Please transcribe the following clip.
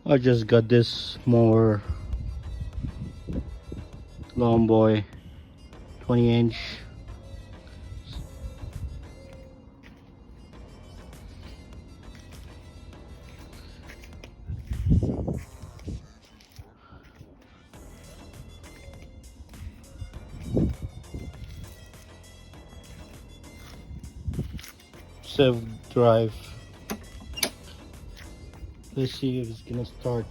I just got this more long boy 20-inch. Self drive. Let's see if it's gonna start.